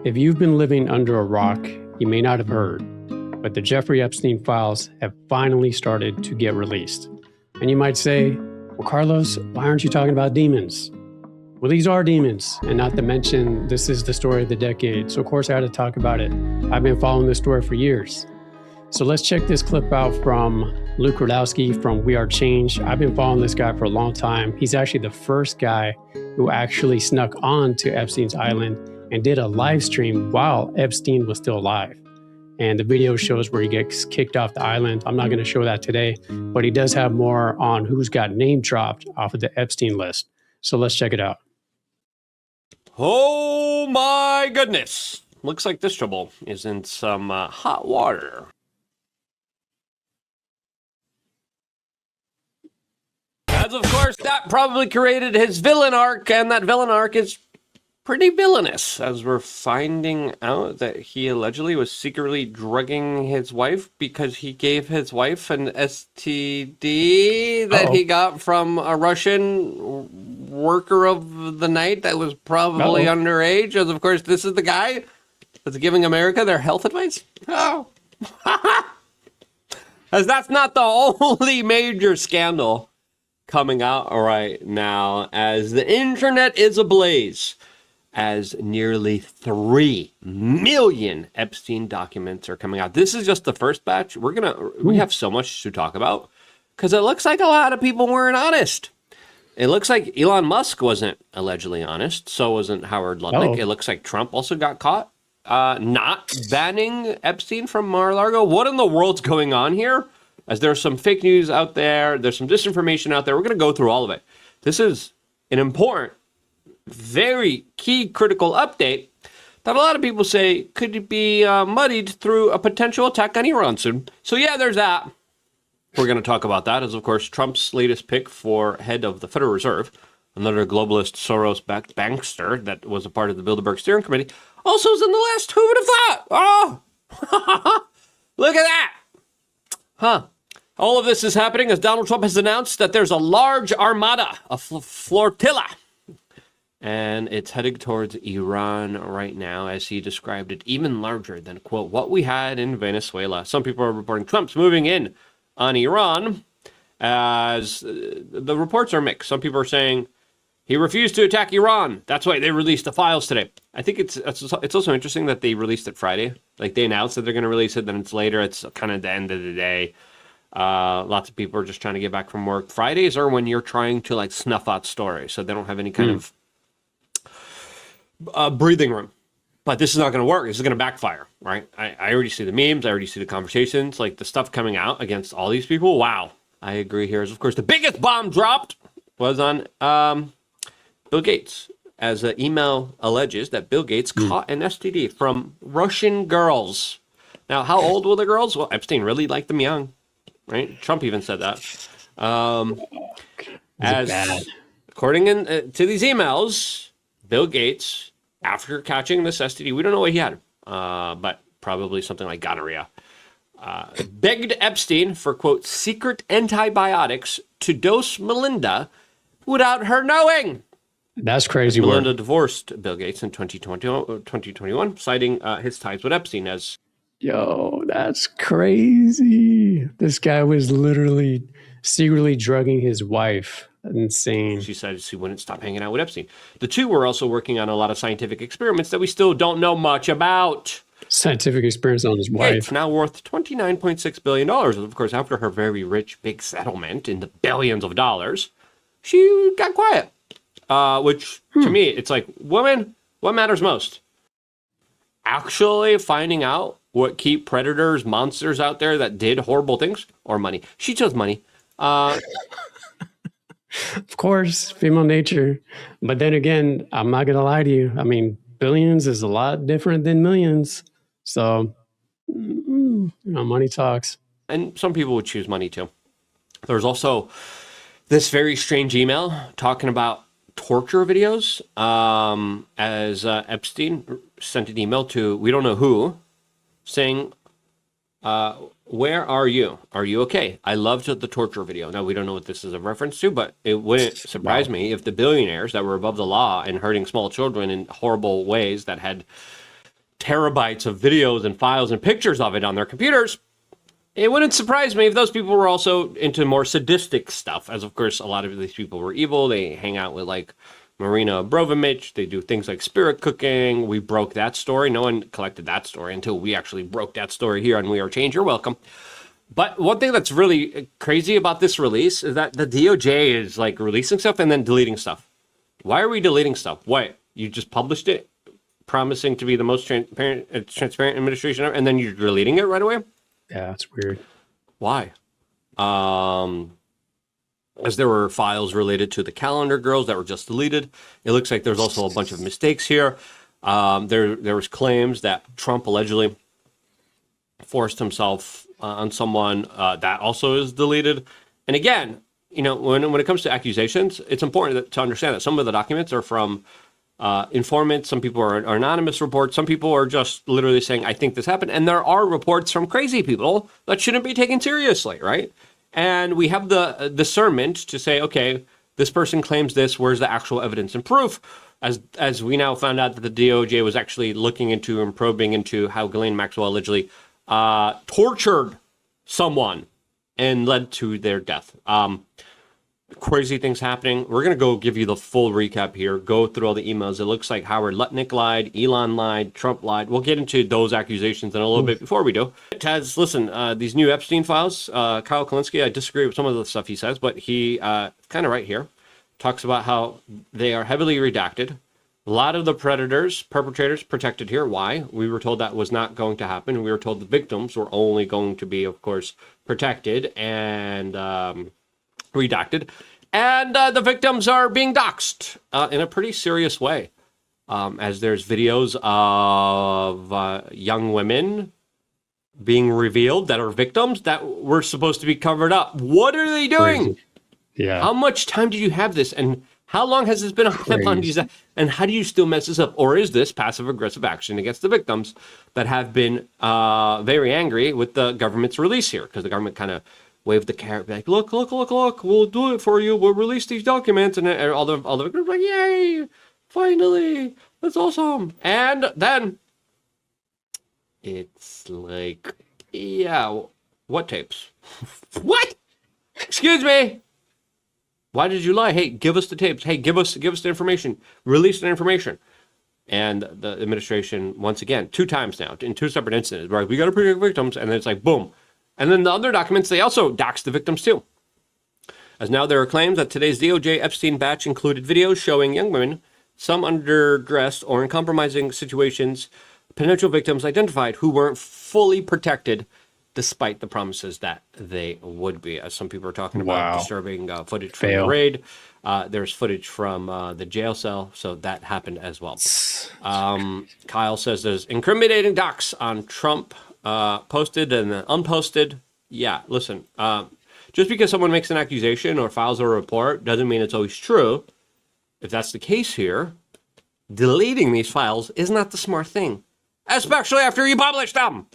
If you've been living under a rock, you may not have heard, but the Jeffrey Epstein files have finally started to get released. And you might say, well, Carlos, why aren't you talking about demons? Well, these are demons, and not to mention, this is the story of the decade. So of course I had to talk about it. I've been following this story for years. So let's check this clip out from Luke Rudowski from We Are Change. I've been following this guy for a long time. He's actually the first guy who actually snuck on to Epstein's island and did a live stream while Epstein was still alive. And the video shows where he gets kicked off the island. I'm not going to show that today, but he does have more on who's got name dropped off of the Epstein list. So let's check it out. Oh my goodness. Looks like this trouble is in some hot water. As of course, that probably created his villain arc, and that villain arc is pretty villainous, as we're finding out that he allegedly was secretly drugging his wife because he gave his wife an STD that he got from a Russian worker of the night that was probably underage. As of course, this is the guy that's giving America their health advice. Oh, as that's not the only major scandal coming out right now, as the internet is ablaze, as nearly 3 million Epstein documents are coming out. This is just the first batch. We have so much to talk about because it looks like a lot of people weren't honest. It looks like Elon Musk wasn't allegedly honest. So wasn't Howard Lutnick. It looks like Trump also got caught not banning Epstein from Mar-a-Lago. What in the world's going on here? As there's some fake news out there, there's some disinformation out there. We're going to go through all of it. This is an important, very key critical update that a lot of people say could be muddied through a potential attack on Iran soon. So yeah, there's that. We're going to talk about that as, of course, Trump's latest pick for head of the Federal Reserve, another globalist Soros-backed bankster that was a part of the Bilderberg Steering Committee, also is in the list. Who would have thought? Oh, look at that. Huh. All of this is happening as Donald Trump has announced that there's a large armada, a flotilla, and it's heading towards Iran right now, as he described it, even larger than, quote, what we had in Venezuela. Some people are reporting Trump's moving in on Iran, as the reports are mixed. Some people are saying he refused to attack Iran. That's why they released the files today. I think it's also interesting that they released it Friday. Like, they announced that they're going to release it, then it's later. It's kind of the end of the day. Lots of people are just trying to get back from work. Fridays are when you're trying to, like, snuff out stories, so they don't have any kind of breathing room. But this is not going to work. This is going to backfire, right? I already see the memes. I already see the conversations, like the stuff coming out against all these people. Wow. I agree here. As, of course, the biggest bomb dropped was on Bill Gates, as an email alleges that Bill Gates caught an STD from Russian girls. Now, how old were the girls? Well, Epstein really liked them young, right? Trump even said that. According to these emails, Bill Gates, after catching this STD, we don't know what he had, but probably something like gonorrhea, begged Epstein for, quote, secret antibiotics to dose Melinda without her knowing. That's crazy. Melinda divorced Bill Gates in 2021, citing his ties with Epstein as... Yo, that's crazy. This guy was literally secretly drugging his wife. Insane. She said she wouldn't stop hanging out with Epstein. The two were also working on a lot of scientific experiments that we still don't know much about. Scientific experiments on his wife. It's now worth $29.6 billion. Of course, after her very rich, big settlement in the billions of dollars, she got quiet. Which, to me, it's like, women, what matters most? Actually finding out what keep predators, monsters out there that did horrible things, or money? She chose money. Of course, female nature. But then again, I'm not going to lie to you. I mean, billions is a lot different than millions. So, money talks. And some people would choose money too. There's also this very strange email talking about torture videos, as Epstein sent an email to we don't know who, saying, where are you? Are you okay? I loved the torture video. Now, we don't know what this is a reference to, but it wouldn't surprise me if the billionaires that were above the law and hurting small children in horrible ways that had terabytes of videos and files and pictures of it on their computers, it wouldn't surprise me if those people were also into more sadistic stuff, as of course a lot of these people were evil. They hang out with like Marina Abramovich. They do things like spirit cooking. We broke that story. No one collected that story until we actually broke that story here on We Are Change. You're welcome. But one thing that's really crazy about this release is that the DOJ is like releasing stuff and then deleting stuff. Why are we deleting stuff? Why? You just published it, promising to be the most transparent administration ever, and then you're deleting it right away? Yeah, it's weird. Why? As there were files related to the calendar girls that were just deleted. It looks like there's also a bunch of mistakes here. There was claims that Trump allegedly forced himself on someone that also is deleted. And again, you know, when it comes to accusations, it's important to understand that some of the documents are from informants. Some people are anonymous reports. Some people are just literally saying, I think this happened. And there are reports from crazy people that shouldn't be taken seriously, right? And we have the discernment to say, okay, this person claims this. Where's the actual evidence and proof? As we now found out that the DOJ was actually looking into and probing into how Ghislaine Maxwell allegedly tortured someone and led to their death. Crazy things happening. We're going to go give you the full recap here, go through all the emails. It looks like Howard Lutnick lied, Elon lied, Trump lied. We'll get into those accusations in a little bit. Before we do, Taz, listen, these new Epstein files, Kyle Kalinske, I disagree with some of the stuff he says, but he kind of right here talks about how they are heavily redacted. A lot of the perpetrators protected here. Why? We were told that was not going to happen. We were told the victims were only going to be, of course, protected and redacted. And the victims are being doxxed in a pretty serious way. As there's videos of young women being revealed that are victims that were supposed to be covered up. What are they doing? Crazy. Yeah. How much time did you have this? And how long has this been on these? And how do you still mess this up? Or is this passive-aggressive action against the victims that have been very angry with the government's release here? Because the government kind of waved the carrot, like, look, we'll do it for you. We'll release these documents. And all the victims were like, yay, finally, that's awesome. And then it's like, yeah, what tapes? What? Excuse me. Why did you lie? Hey, give us the tapes. Hey, give us the information. Release the information. And the administration, once again, 2 times now, in 2 separate incidents, right? We got to protect victims, and then it's like, boom. And then the other documents, they also doxed the victims too. As now there are claims that today's DOJ Epstein batch included videos showing young women, some underdressed or in compromising situations, potential victims identified who weren't fully protected despite the promises that they would be. As some people are talking about disturbing footage from the raid. There's footage from the jail cell, so that happened as well. Kyle says there's incriminating docs on Trump posted and unposted. Yeah, listen, just because someone makes an accusation or files a report doesn't mean it's always true. If that's the case here, deleting these files is not the smart thing, especially after you publish them.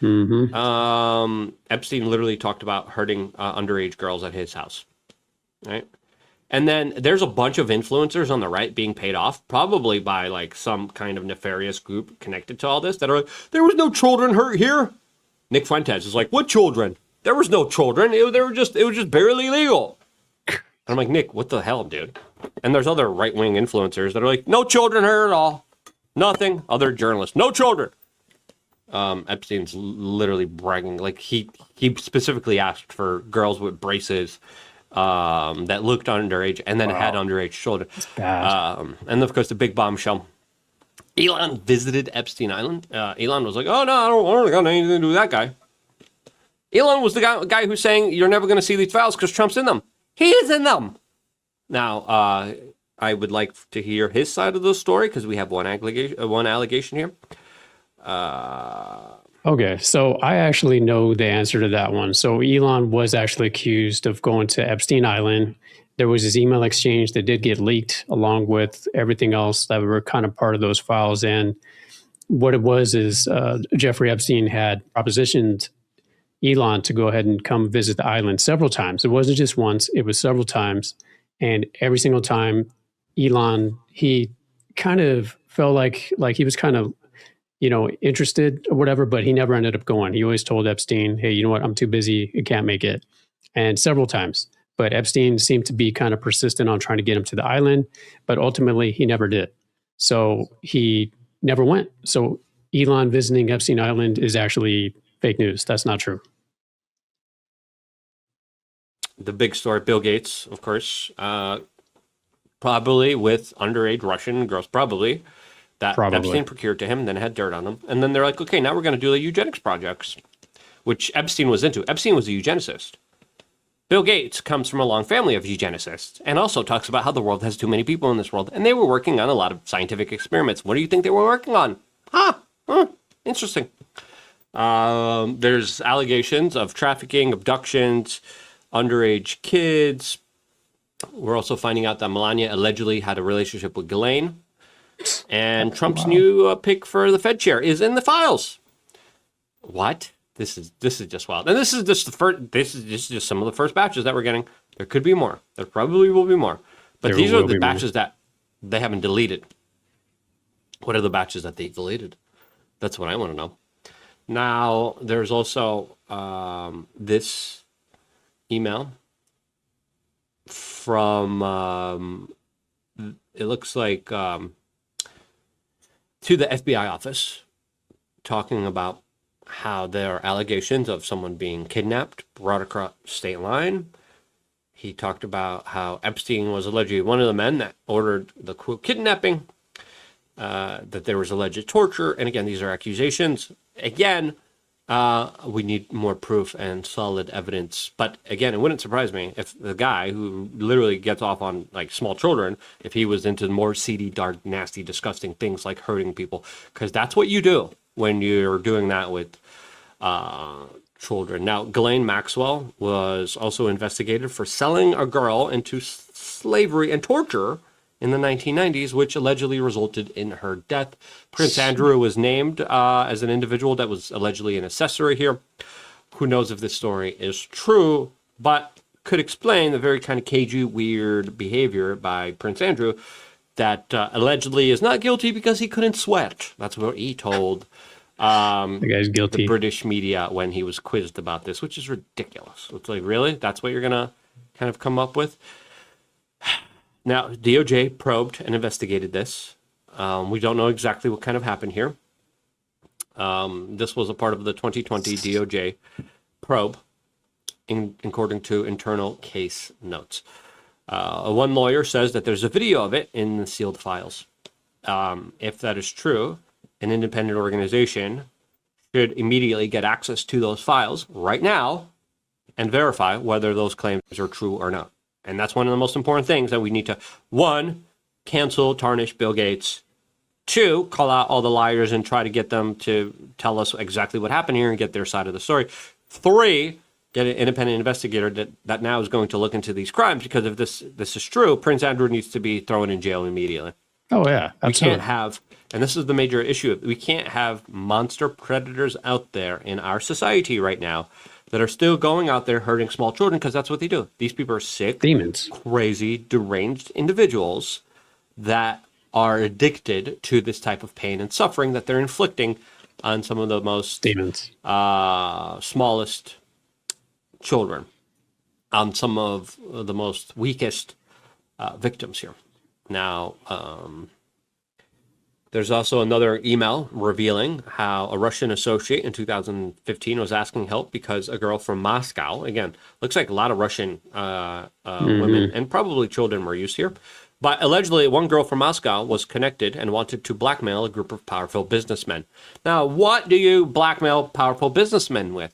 Mm-hmm. Epstein literally talked about hurting underage girls at his house, right? And then there's a bunch of influencers on the right being paid off, probably by like some kind of nefarious group connected to all this, that are like, there was no children hurt here. Nick Fuentes is like, what children? There was no children. It was just barely legal. And I'm like, Nick, what the hell, dude? And there's other right-wing influencers that are like, no children hurt at all. Nothing. Other journalists, no children. Epstein's literally bragging, like he specifically asked for girls with braces that looked underage and then had underage children. That's bad. And of course, the big bombshell. Elon visited Epstein Island. Elon was like, oh no, I don't got anything to do with that guy. Elon was the guy who's saying you're never going to see these files because Trump's in them. He is in them. Now, I would like to hear his side of the story because we have one allegation here. Okay, so I actually know the answer to that one. So Elon was actually accused of going to Epstein Island. There was this email exchange that did get leaked along with everything else that were kind of part of those files. And what it was is Jeffrey Epstein had propositioned Elon to go ahead and come visit the island several times. It wasn't just once, it was several times. And every single time, Elon, he kind of felt like he was kind of, interested or whatever, but he never ended up going. He always told Epstein, hey, you know what? I'm too busy. I can't make it. And several times. But Epstein seemed to be kind of persistent on trying to get him to the island, but ultimately he never did. So he never went. So Elon visiting Epstein Island is actually fake news. That's not true. The big story, Bill Gates, of course, probably with underage Russian girls, probably, that Epstein procured to him, then had dirt on him. And then they're like, okay, now we're going to do the eugenics projects, which Epstein was into. Epstein was a eugenicist. Bill Gates comes from a long family of eugenicists and also talks about how the world has too many people in this world. And they were working on a lot of scientific experiments. What do you think they were working on? Interesting. There's allegations of trafficking, abductions, underage kids. We're also finding out that Melania allegedly had a relationship with Ghislaine. And Trump's new pick for the Fed chair is in the files. What? This is just wild. And this is just the first. This is just some of the first batches that we're getting. There could be more. There probably will be more. But these are the batches that they haven't deleted. What are the batches that they deleted? That's what I want to know. Now, there's also this email from, it looks like, to the FBI office, talking about how there are allegations of someone being kidnapped, brought across state line. He talked about how Epstein was allegedly one of the men that ordered the quote kidnapping, that there was alleged torture. And again, these are accusations. Again, we need more proof and solid evidence. But again, it wouldn't surprise me if the guy who literally gets off on like small children, if he was into more seedy, dark, nasty, disgusting things like hurting people, because that's what you do when you're doing that with children. Now, Ghislaine Maxwell was also investigated for selling a girl into slavery and torture in the 1990s, which allegedly resulted in her death. Prince Andrew was named as an individual that was allegedly an accessory here. Who knows if this story is true, but could explain the very kind of cagey, weird behavior by Prince Andrew that allegedly is not guilty because he couldn't sweat. That's what he told the guy's guilty. The British media when he was quizzed about this, which is ridiculous. It's like, really? That's what you're going to kind of come up with? Now, DOJ probed and investigated this. We don't know exactly what kind of happened here. This was a part of the 2020 DOJ probe, according to internal case notes. One lawyer says that there's a video of it in the sealed files. If that is true, an independent organization should immediately get access to those files right now and verify whether those claims are true or not. And that's one of the most important things that we need to, 1, cancel, tarnish Bill Gates. 2, call out all the liars and try to get them to tell us exactly what happened here and get their side of the story. 3, get an independent investigator that now is going to look into these crimes, because if this is true, Prince Andrew needs to be thrown in jail immediately. Oh, yeah, absolutely. We can't have, and this is the major issue, we can't have monster predators out there in our society right now that are still going out there hurting small children, because that's what they do. These people are sick, demons, crazy, deranged individuals that are addicted to this type of pain and suffering that they're inflicting on some of the most demons, smallest children, on some of the most weakest victims here. Now, there's also another email revealing how a Russian associate in 2015 was asking help because a girl from Moscow, again, looks like a lot of Russian women and probably children were used here, but allegedly one girl from Moscow was connected and wanted to blackmail a group of powerful businessmen. Now, what do you blackmail powerful businessmen with?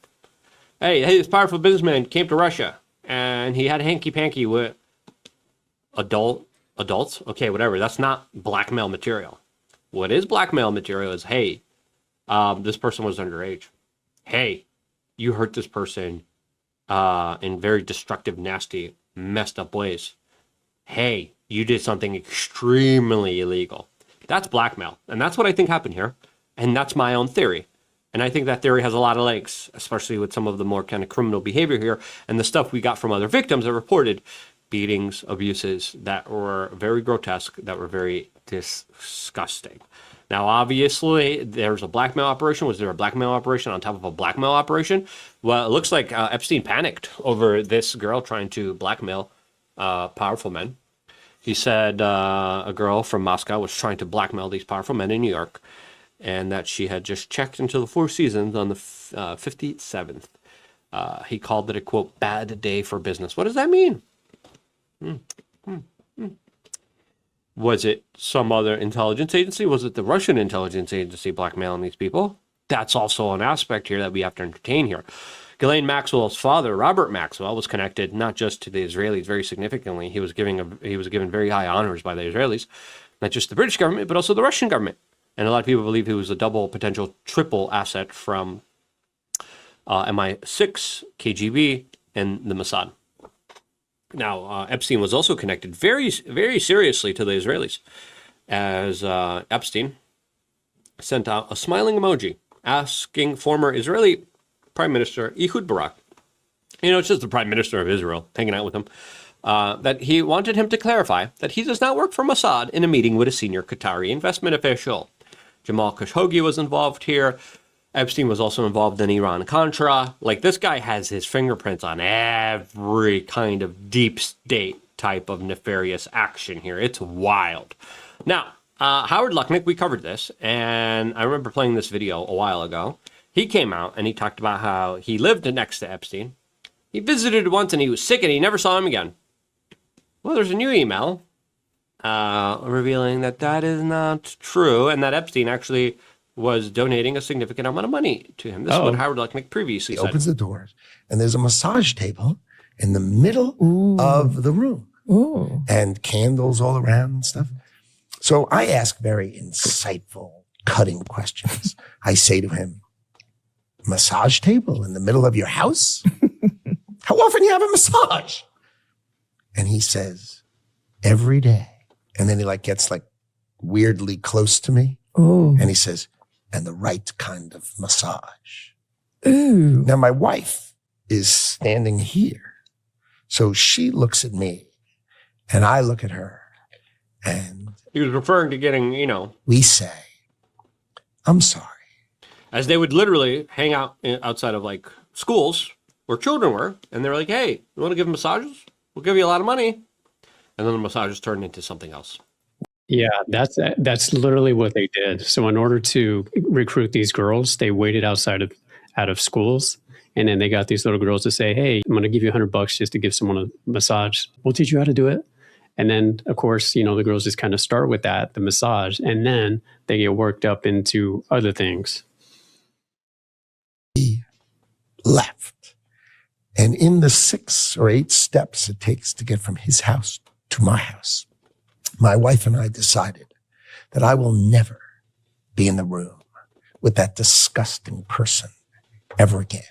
Hey, this powerful businessman came to Russia and he had a hanky-panky with adults? Okay, whatever. That's not blackmail material. What is blackmail material is, hey, this person was underage. Hey, you hurt this person in very destructive, nasty, messed up ways. Hey, you did something extremely illegal. That's blackmail. And that's what I think happened here. And that's my own theory. And I think that theory has a lot of legs, especially with some of the more kind of criminal behavior here and the stuff we got from other victims that reported beatings, abuses that were very grotesque, that were very disgusting. Now, obviously, there's a blackmail operation. Was there a blackmail operation on top of a blackmail operation? Well, it looks like Epstein panicked over this girl trying to blackmail powerful men. He said a girl from Moscow was trying to blackmail these powerful men in New York, and that she had just checked into the Four Seasons on the 57th. He called it a, quote, bad day for business. What does that mean? Was it some other intelligence agency? Was it the Russian intelligence agency blackmailing these people? That's also an aspect here that we have to entertain here. Ghislaine Maxwell's father, Robert Maxwell, was connected not just to the Israelis very significantly. He was given very high honors by the Israelis, not just the British government, but also the Russian government. And a lot of people believe he was a double, potential triple asset from MI6, KGB, and the Mossad. Now, Epstein was also connected very, very seriously to the Israelis, as Epstein sent out a smiling emoji asking former Israeli Prime Minister Ehud Barak, it's just the Prime Minister of Israel hanging out with him, that he wanted him to clarify that he does not work for Mossad in a meeting with a senior Qatari investment official. Jamal Khashoggi was involved here. Epstein was also involved in Iran-Contra. Like, this guy has his fingerprints on every kind of deep state type of nefarious action here. It's wild. Now, Howard Lucknick, we covered this, and I remember playing this video a while ago. He came out and he talked about how he lived next to Epstein. He visited once and he was sick and he never saw him again. Well, there's a new email revealing that that is not true, and that Epstein actually was donating a significant amount of money to him. This is what Howard Lucknick previously said. He opens the doors, and there's a massage table in the middle of the room. And candles all around and stuff. So I ask very insightful, cutting questions. I say to him, massage table in the middle of your house? How often do you have a massage? And he says, every day. And then he gets weirdly close to me. And he says, and the right kind of massage. Ooh. Now my wife is standing here. So she looks at me and I look at her and he was referring to getting, we say, I'm sorry. As they would literally hang out outside of schools where children were, and they were like, hey, you want to give massages? We'll give you a lot of money. And then the massages turned into something else. Yeah, that's literally what they did. So in order to recruit these girls, they waited out of schools, and then they got these little girls to say, hey, I'm going to give you $100 just to give someone a massage. We'll teach you how to do it. And then, of course, the girls just kind of start with that, the massage, and then they get worked up into other things. He left. And in the 6 or 8 steps it takes to get from his house to my house, my wife and I decided that I will never be in the room with that disgusting person ever again.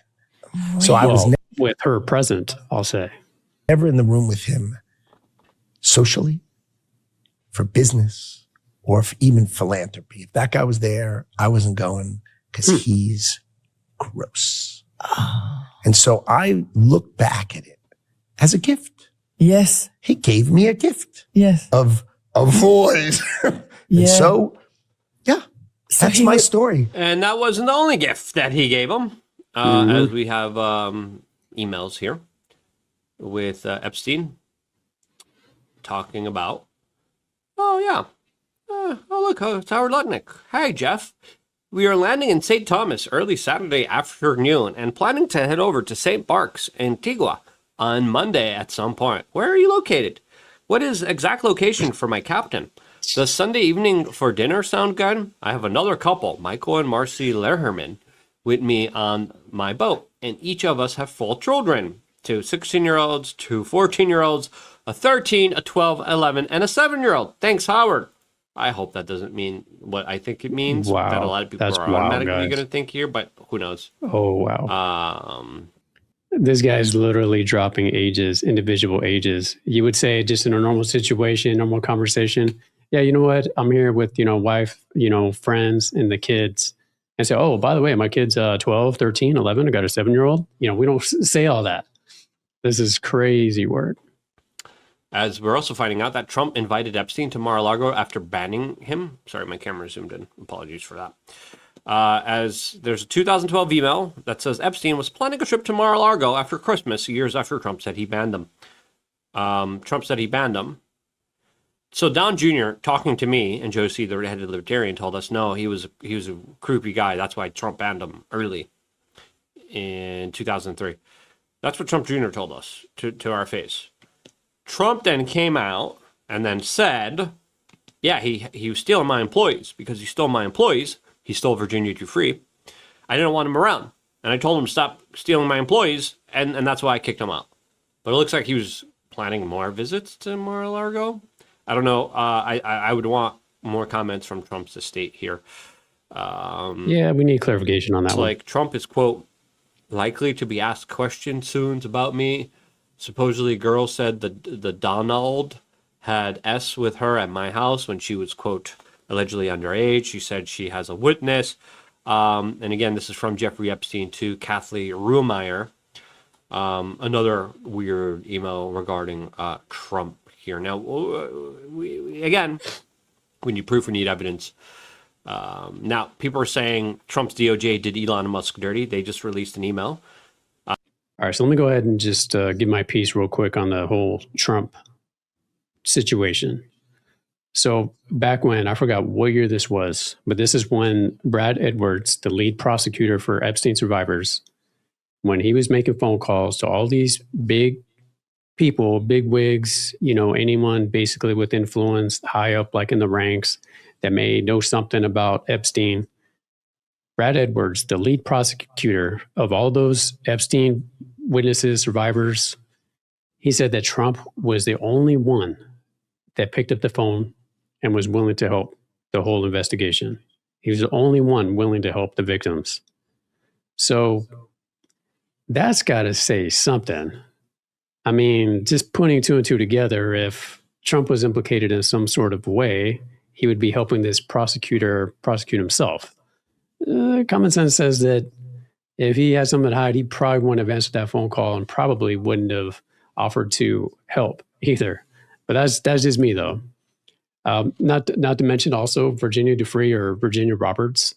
So I was with her present, I'll say. Never in the room with him socially, for business, or for even philanthropy. If that guy was there, I wasn't going because he's gross. And so I look back at it as a gift. Yes. He gave me a gift. Yes. Of avoid. Yeah. And so, yeah, that's my story. And that wasn't the only gift that he gave him. As we have emails here with Epstein talking about, look, it's Howard Lucknick. Hi, Jeff. We are landing in St. Thomas early Saturday afternoon and planning to head over to St. Barks, Antigua on Monday at some point. Where are you located? What is exact location for my captain? Does Sunday evening for dinner sound good? I have another couple, Michael and Marcy Lehrman, with me on my boat, and each of us have 4 children, 2 16-year-olds, 2 14-year-olds, a 13, a 12, 11, and a 7-year-old. Thanks, Howard. I hope that doesn't mean what I think it means. Wow, that a lot of people are automatically going to think here, but who knows? Oh, wow. This guy's literally dropping ages, individual ages. You would say just in a normal situation, normal conversation, yeah, you know what? I'm here with, wife, friends and the kids. And say, oh, by the way, my kid's 12, 13, 11. I got a 7-year-old. We don't say all that. This is crazy work. As we're also finding out that Trump invited Epstein to Mar-a-Lago after banning him. Sorry, my camera zoomed in. Apologies for that. As there's a 2012 email that says Epstein was planning a trip to Mar-a-Lago after Christmas, years after Trump said he banned them. Trump said he banned them. So Don Jr. talking to me and Josie, the redheaded libertarian, told us no, he was a creepy guy. That's why Trump banned him early in 2003. That's what Trump Jr. told us to our face. Trump then came out and then said, yeah, he was stealing my employees. Because he stole my employees, he stole Virginia Too Free. I didn't want him around. And I told him to stop stealing my employees, and that's why I kicked him out. But it looks like he was planning more visits to Mar-a-Lago. I don't know. I would want more comments from Trump's estate here. Yeah, we need clarification on that one. Like Trump is, quote, likely to be asked questions soon about me. Supposedly, girl said the Donald had S with her at my house when she was, quote, allegedly underage. She said she has a witness. And again, this is from Jeffrey Epstein to Kathleen Ruemeyer. Another weird email regarding Trump here. Now, again, we need proof, we need evidence. Now, people are saying Trump's DOJ did Elon Musk dirty. They just released an email. All right, so let me go ahead and just give my piece real quick on the whole Trump situation. So back when, I forgot what year this was, but this is when Brad Edwards, the lead prosecutor for Epstein survivors, when he was making phone calls to all these big people, big wigs, anyone basically with influence high up, like in the ranks, that may know something about Epstein. Brad Edwards, the lead prosecutor of all those Epstein witnesses, survivors, he said that Trump was the only one that picked up the phone and was willing to help the whole investigation. He was the only one willing to help the victims. So that's got to say something. I mean, just putting two and two together, if Trump was implicated in some sort of way, he would be helping this prosecutor prosecute himself. Common sense says that if he had something to hide, he probably wouldn't have answered that phone call and probably wouldn't have offered to help either. But that's just me, though. Not to mention also Virginia Too Free, or Virginia Roberts,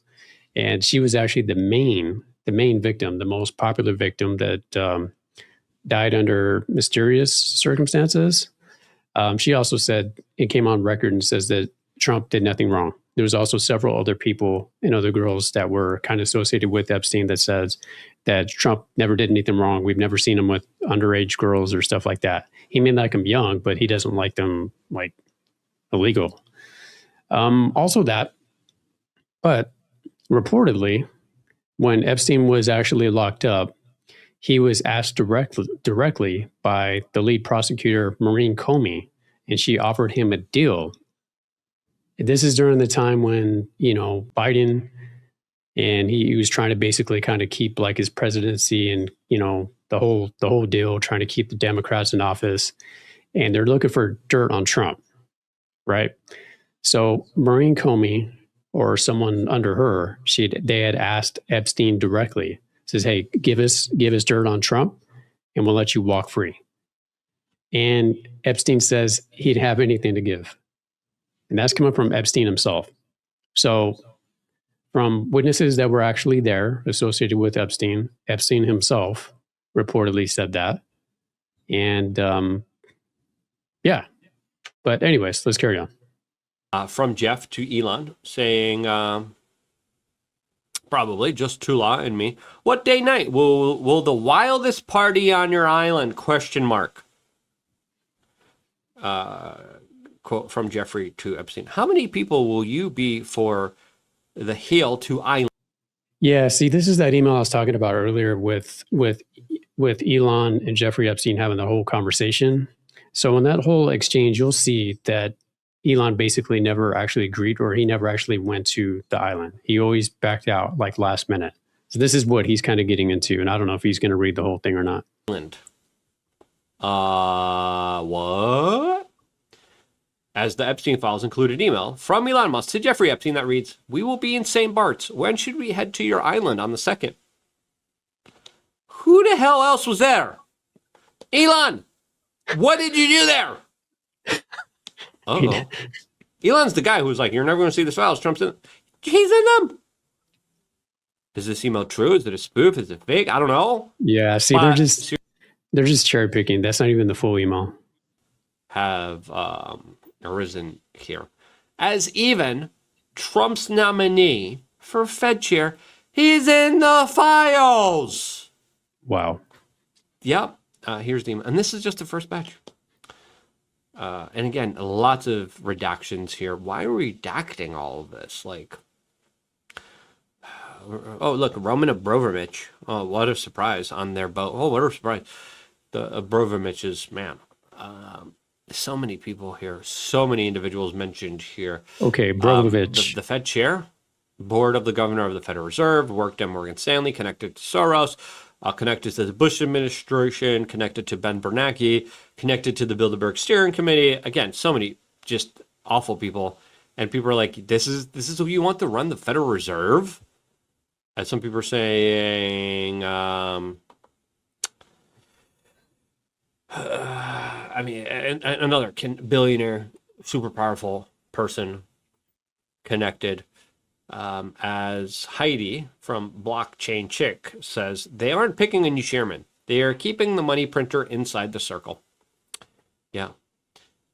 and she was actually the main victim, the most popular victim that died under mysterious circumstances. She also said, it came on record and says that Trump did nothing wrong. There was also several other people and other girls that were kind of associated with Epstein that says that Trump never did anything wrong. We've never seen him with underage girls or stuff like that. He may like them young, but he doesn't like them like illegal. Also that, but reportedly, when Epstein was actually locked up, he was asked directly by the lead prosecutor, Maureen Comey, and she offered him a deal. This is during the time when, Biden, and he was trying to basically kind of keep like his presidency and, the whole deal, trying to keep the Democrats in office. And they're looking for dirt on Trump, right? So Maureen Comey, or someone under her, they had asked Epstein directly, says, hey, give us dirt on Trump and we'll let you walk free. And Epstein says he'd have anything to give. And that's coming from Epstein himself. So from witnesses that were actually there associated with Epstein himself reportedly said that. And yeah. But anyways, let's carry on. From Jeff to Elon saying, probably just Tula and me, what day night will the wildest party on your island? ? Quote from Jeffrey to Epstein. How many people will you be for the Hill to Island? Yeah, see, this is that email I was talking about earlier with Elon and Jeffrey Epstein having the whole conversation. So in that whole exchange, you'll see that Elon basically never actually agreed, or he never actually went to the island. He always backed out like last minute. So this is what he's kind of getting into, and I don't know if he's going to read the whole thing or not. What? As the Epstein files included email from Elon Musk to Jeffrey Epstein that reads, we will be in St. Bart's. When should we head to your island on the 2nd? Who the hell else was there? Elon, what did you do there? Uh-oh. Elon's the guy who's like, you're never going to see the files. Trump's in. He's in them. Does this email true? Is it a spoof? Is it fake? I don't know. Yeah, see, they're just cherry picking. That's not even the full email. Have arisen here. As even Trump's nominee for Fed chair, he's in the files. Wow. Yep. Here's the email. And this is just the first batch. And again, lots of redactions here. Why are we redacting all of this? Like, oh, look, Roman Abramovich. Oh, what a surprise on their boat. Oh, what a surprise. The Abramoviches, man. So many people here. So many individuals mentioned here. Okay, Abramovich. The Fed chair, board of the governor of the Federal Reserve, worked at Morgan Stanley, connected to Soros, connected to the Bush administration, connected to Ben Bernanke, connected to the Bilderberg Steering Committee. Again, so many just awful people. And people are like, this is who you want to run the Federal Reserve? As some people are saying, I mean, another billionaire, super powerful person connected. As Heidi from Blockchain Chick says, they aren't picking a new chairman. They are keeping the money printer inside the circle. Yeah.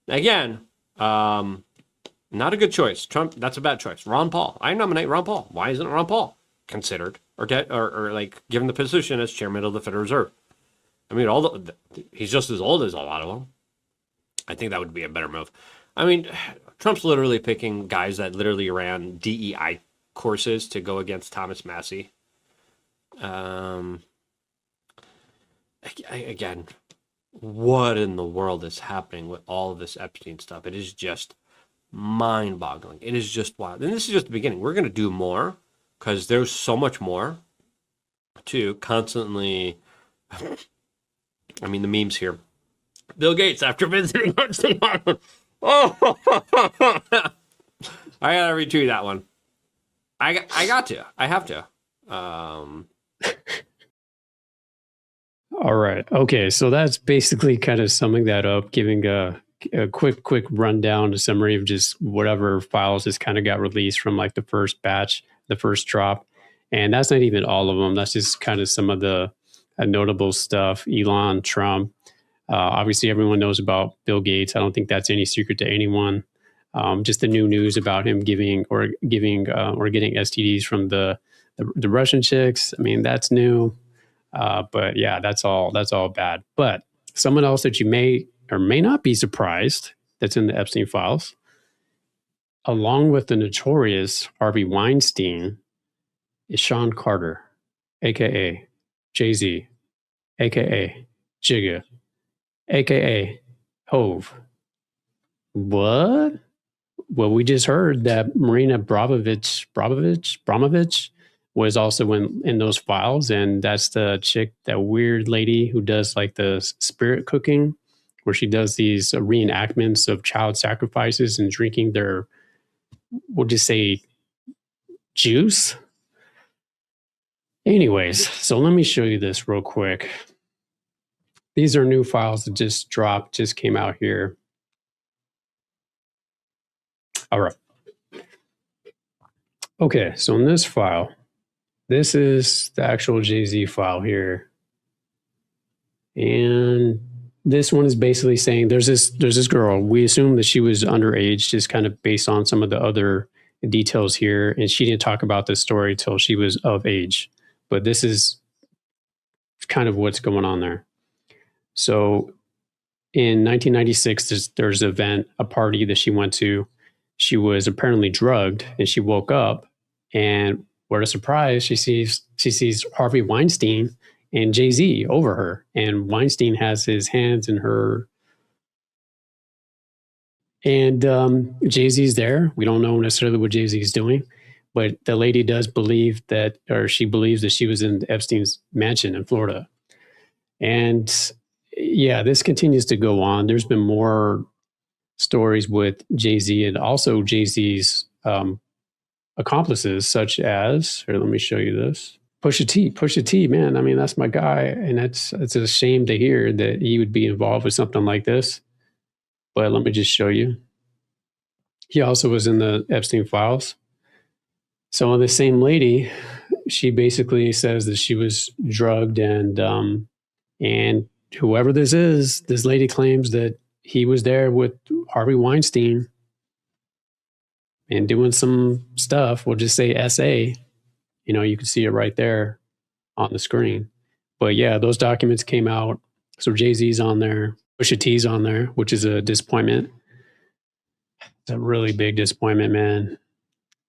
Again, not a good choice. Trump, that's a bad choice. Ron Paul. I nominate Ron Paul. Why isn't Ron Paul considered or like given the position as chairman of the Federal Reserve? I mean, he's just as old as a lot of them. I think that would be a better move. I mean, Trump's literally picking guys that literally ran DEI courses to go against Thomas Massey. Again, what in the world is happening with all of this Epstein stuff? It is just mind-boggling. It is just wild. And this is just the beginning. We're going to do more because there's so much more to constantly... I mean, the memes here. Bill Gates, after visiting Epstein Island. Oh, I gotta retweet that one. I got to. I have to. All right. Okay. So that's basically kind of summing that up, giving a quick rundown, a summary of just whatever files just kind of got released from like the first batch, the first drop. And that's not even all of them. That's just kind of some of the notable stuff. Elon, Trump. Obviously, everyone knows about Bill Gates. I don't think that's any secret to anyone. Just the new news about him getting STDs from the Russian chicks. I mean, that's new. But yeah, that's all bad. But someone else that you may or may not be surprised that's in the Epstein files, along with the notorious Harvey Weinstein, is Sean Carter, aka Jay-Z, aka Jigga, aka Hove. What? Well, we just heard that Marina Abramovich was also in those files, and that's the chick, that weird lady who does like the spirit cooking, where she does these reenactments of child sacrifices and drinking their, we'll just say, juice. Anyways, so let me show you this real quick. These are new files that just dropped, just came out here. All right. Okay, so in this file, this is the actual Jay-Z file here. And this one is basically saying there's this girl. We assume that she was underage, just kind of based on some of the other details here. And she didn't talk about this story till she was of age. But this is kind of what's going on there. So in 1996, there's an event, a party that she went to. She was apparently drugged, and she woke up, and what a surprise, she sees Harvey Weinstein and Jay-Z over her, and Weinstein has his hands in her, and Jay-Z's there. We don't know necessarily what Jay-Z's doing, but the lady does believe that, or she believes that she was in Epstein's mansion in Florida. And yeah, this continues to go on. There's been more stories with Jay-Z and also Jay-Z's accomplices, such as, here, let me show you this. Pusha T, man. I mean, that's my guy. And it's a shame to hear that he would be involved with something like this. But let me just show you. He also was in the Epstein files. So the same lady, she basically says that she was drugged, and whoever this is, this lady claims that he was there with Harvey Weinstein and doing some stuff. We'll just say SA. You know, you can see it right there on the screen. But yeah, those documents came out. So Jay-Z's on there, Pusha T's on there, which is a disappointment. It's a really big disappointment, man.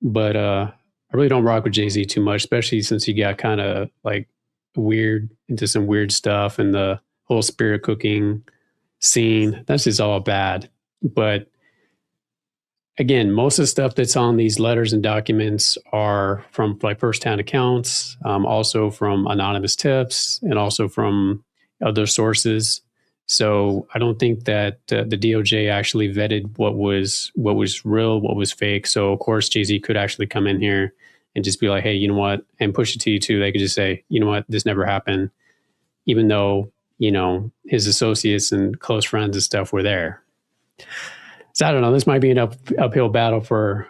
But I really don't rock with Jay-Z too much, especially since he got kind of like weird into some weird stuff, and the whole spirit cooking scene. That's just all bad. But again, most of the stuff that's on these letters and documents are from like first-hand accounts, also from anonymous tips, and also from other sources. So I don't think that the DOJ actually vetted what was real, what was fake. So of course, Jay-Z could actually come in here and just be like, hey, you know what? And Pusha T too. They could just say, you know what? This never happened, even though, you know, his associates and close friends and stuff were there. So I don't know. This might be an uphill battle for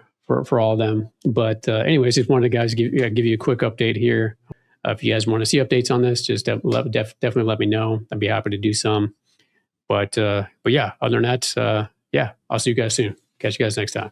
all of them. But anyways, just wanted to guys give you a quick update here. If you guys want to see updates on this, just definitely let me know. I'd be happy to do some. But yeah, other than that, yeah, I'll see you guys soon. Catch you guys next time.